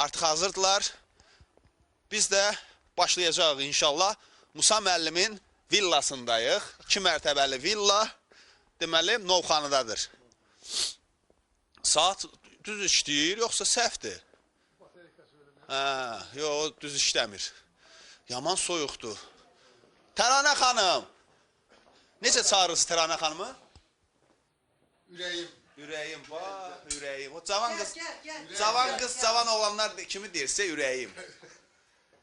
artıq hazırdılar. Biz də başlayacağıq inşallah. Musa müəllimin villasındayıq. 2 mərtəbəli villa. Deməli, Novxanıdadır. Saat düz işləyir, yoxsa səhvdir? Yox, düz işləmir. Yaman soyuqdur. Təranə xanım. Necə çağırırsınız Təranə xanımı? Ürəyim. Ürəyim, ürəyim. O cavan qız, cavan oğlanlar kimi deyirsə ürəyim.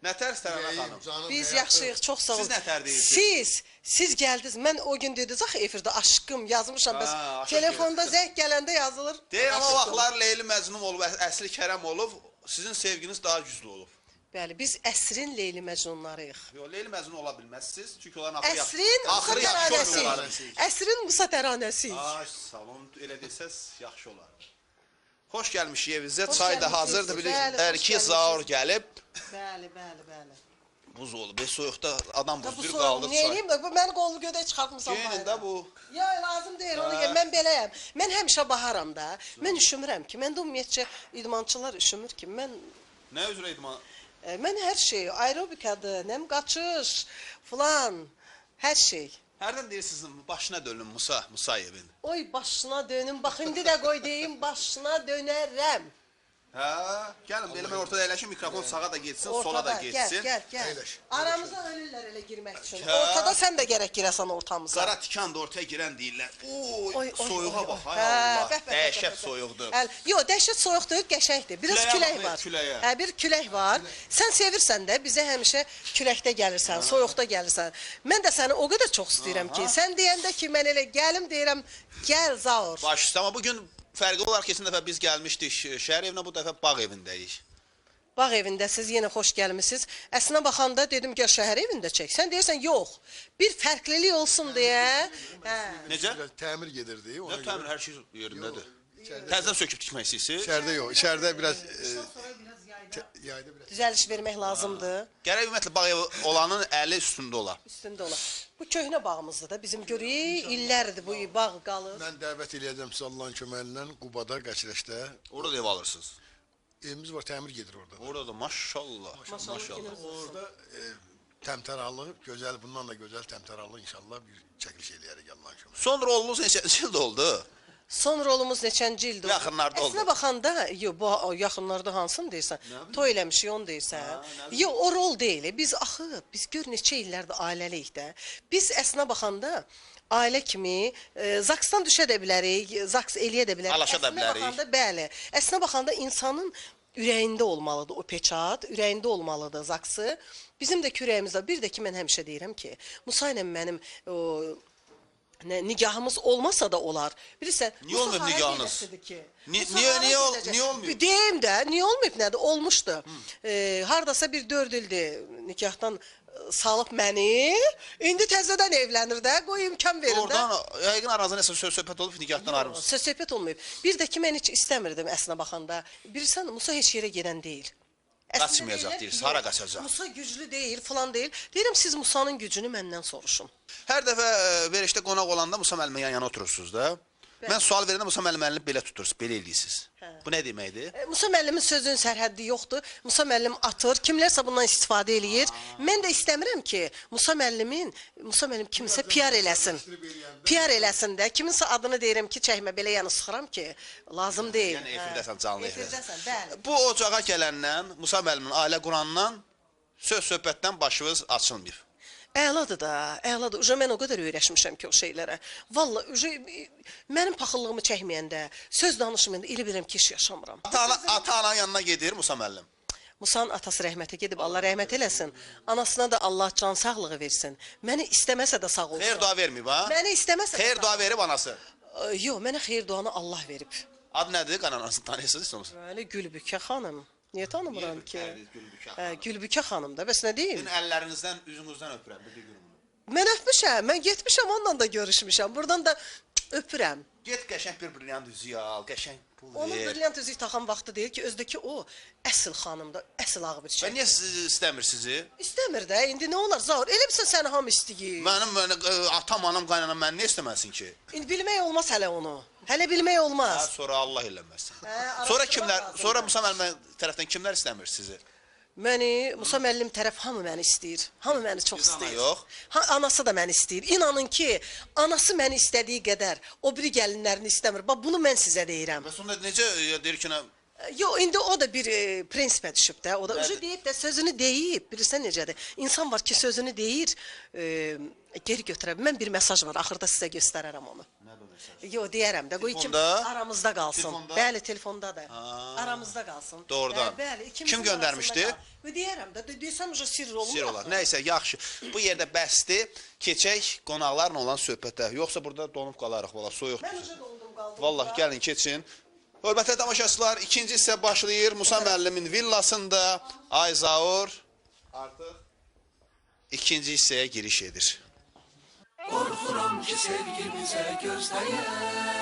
Nətər Tərana xanım? Biz yaxşıyıq, çox sağ olun. Siz nətər deyirsiniz? Siz gəldiniz. Mən o gün dediniz axı efirdə aşkım yazmışam. Bəs telefonda zəng gələndə yazılır. Deyir, amma vaxtlar Leyli Məcnun olub, Əsli Kərəm olub. Sizin sevginiz daha güclü olub. Bəli, biz əsrin Leyli Məcnunlarıyıq. Yox, Leyli Məcnun ola bilməzsiniz. Çünki onların axırı yaxşı olar. Əsrin Musa təranəsiyik. Ay, sağ olun. Elə desəz yaxşı olar. Xoş gəlmişik evizə. Çay da hazırdır. Ərki zaur gəlib. Bəli. Buz olub. Soyuqda adam buzdur qaldı. Nə eləyim? Mən qolunu gödə çıxartmışam. Geyinin də bu. Ya, lazım deyil. Mən beləyəm. Mən həmişə baharam da. Mən üşümürəm ki. Məndə ümumiyyətcə idmançılar üşümür ki. Nə üzrə idman? Mən hər şey, aerobikadır, nəm qaçış, filan, hər şey. Hərdən deyirsiniz, başına dönün Musayevin. Oy, başına dönün, bax, indi də qoy deyim, başına dönərəm. Hə, gəlin, belə mən ortada əyləşim, mikrofon sağa da geçsin, sola da geçsin. Gəl. Aramıza ölürlər elə girmək üçün. Ortada sən də gərək girəsən ortamıza. Qara tikan da ortaya girən deyirlər. Oy, soyuğa bax, hay Allah, dəhşət soyuqdur. Yox, dəhşət soyuq deyil, qəşəkdir. Biraz külək var. Bir külək var. Sən sevirsən də, bizə həmişə küləkdə gəlirsən, soyuqda gəlirsən. Mən də səni o qədər çox istəyirəm ki, sən deyəndə ki, mən elə gəlim deyirəm, gəl zaur. Baş üstə, amma bugün fərqli olaraq keçən dəfə biz gəlmişdik şəhər evinə, bu dəfə bağ evindəyik. Bağ evindəsiz, yenə xoş gəlmişsiniz. Əslinə baxanda dedim, gəl şəhər evində çək. Sən deyirsən, yox, bir fərqlilik olsun deyə. Necə? Təmir gedirdi. Nə təmir, hər şey yerindədir. Təzdən söküb tikmək istəyirsiniz? İçərdə yox, içərdə biraz yayda biraz düzəliş vermək lazımdır. Gərək ümumiyyətlə bağ evi olanın əli üstündə ola. Üstündə ola. Bu köhnə bağımızdır da, bizim görək, illərdir bu bağ qalır. Mən dəvət eləyəcəm siz Allahın köməyi ilə Qubada, Qəçrəşdə. Orada da ev alırsınız. Evimiz var, təmir gedir orada. Orada da maşallah. Orada təmtəralı, gözəl, bundan da gözəl təmtəralı inşallah bir çəkiliş eləyərik Allahın köməyi. Son rolunuz neçə ildə oldu? Son rolumuz neçənci ildir? Yaxınlarda oldu. Əslinə baxanda, yox, bu yaxınlarda hansını deyirsən? Toy eləmişik, onu deyirsən? Yox, o rol deyil. Biz gör neçə illərdir ailəliyik də. Biz əslinə baxanda ailə kimi zaksdan düşə də bilərik, zaks eləyə də bilərik. Alaşa da bilərik. Bəli. Əslinə baxanda insanın ürəyində olmalıdır o peçat, ürəyində olmalıdır zaksı. Bizim də kürəyimizdə, bir də ki, mən həmişə deyirəm ki, Musa ilə mənim nigahımız olmasa da olar. Bilirsən, niyə olmayıb nigahınız? Niyə olmayıb? Deyim də, niyə olmayıb nədir? Olmuşdu. Hardasa bir 4 ildir nikahdan salıb məni, indi təzədən evlənir də, qoy imkan verin də. Oradan, yəqin aranızda nəsə söz-söhbət olub, nikahdan ayrılmışsınız. Söz-söhbət olmayıb. Bir də ki, mən heç istəmirdim əslinə baxanda. Bilirsən, Musa heç yerə gedən deyil. Qaçmayacaq deyirsiniz, hara qaçacaq? Musa güclü deyil, falan deyil. Deyirəm, siz Musanın gücünü məndən soruşun. Hər dəfə verişdə qonaq olanda Musa müəllimə yan-yana oturursunuz da. Mən sual verəndə Musa müəlliməni belə tutursunuz, belə eləyirsiniz. Bu nə deməkdir? Musa müəllimin sözünün sərhəddi yoxdur. Musa müəllim atır, kimlərsə bundan istifadə eləyir. Mən də istəmirəm ki, Musa müəllim kimsə PR eləsin. PR eləsin də, kiminsə adını deyirəm ki, çəkmə, belə yanı sıxıram ki, lazım deyil. Yəni efirdəsən, canlı efirdə. Efirdəsən, bəli. Bu ocağa gələndən, Musa müəllimin ailə qurandan söz-söhbətdən başınız açılmır. Əladır da, əladır. Mən o qədər öyrəşmişəm ki, o şeylərə. Valla, mənim paxıllığımı çəkməyəndə, söz danışmayəndə elə bilirəm ki, iş yaşamıram. Ata-ana yanına gedir Musa müəllim. Musanın atası rəhmətə gedib, Allah rəhmət eləsin. Anasına da Allah can sağlığı versin. Məni istəməsə də sağ olsun. Xeyr dua verməyib, ha? Məni istəməsə də xeyr dua verib anası. Yox, mənə xeyr duanı Allah verib. Ad nədir? Qananasını tanıyırsınız? Bəli, Gülbükə xanım. Niyə tanımıram ki? Gülbükə xanım da, bəs nə deyim? Sizin əllərinizdən, üzünüzdən öpürəm, bir günümünü. Mən öpmüşəm, mən getmişəm, onunla da görüşmüşəm. Buradan da Öpürəm. Get qəşəng bir brilliant üzüyü al, qəşəng pul Onun ver. brilliant üzük taxan vaxtı deyil ki, özdəki o əsl xanımda, əsl ağı bir Və şey. niyə istəmir sizi? İstəmir də, indi nə olar? Zaur, elə bilsən səni hamı istəyir. Mənim atam, anam, qaynanam məni niyə istəməsin ki? İndi bilmək olmaz hələ onu. Hələ bilmək olmaz. Sonra Allah eləməsin. Hə, Sonra araşdırmaq kimlər, lazımdır. sonra Musa müəllimə tərəfdən kimlər istəmir sizi? Məni, Musa müəllim tərəf hamı məni istəyir. Hamı məni çox Biz ana istəyir. yox. Ha, anası da məni istəyir. İnanın ki, anası məni istədiyi qədər o biri gəlinlərini istəmir. Bax, bunu mən sizə deyirəm. Bəs onda necə deyir ki, Yox, indi o da bir prinsipə düşüb də. O da Nədir? ucu deyib də, sözünü deyib. Bilirsən necədir? İnsan var ki, sözünü deyir, geri götürə. Mən bir mesaj var, axırda sizə göstərərəm onu. Nədir məsəl? Yox, deyərəm də. Qoy kim Telefonda? aramızda qalsın. Telefonda? Bəli, telefondadır. Aramızda qalsın. Doğrudan. Bəli, ikimizin Kim göndərmişdi? arasında qal. Deyərəm də, desəm ucu sirr olmur. Sir olar. axı. Nəysə, yaxşı. Bu yerdə bəsdir. Keçək qonaqlarla olan söhbətə. Yoxsa burada donub qalarıq, valla soyuqdur. Mən ucu doldum qaldım. Vallahi gəlin keçin. Hörmətli tamaşaçılar, ikinci hissə başlayır. Musa müəllimin villasında Ayzaur artıq ikinci hissəyə giriş edir. Qorxuram ki sevgimizə gözləyək.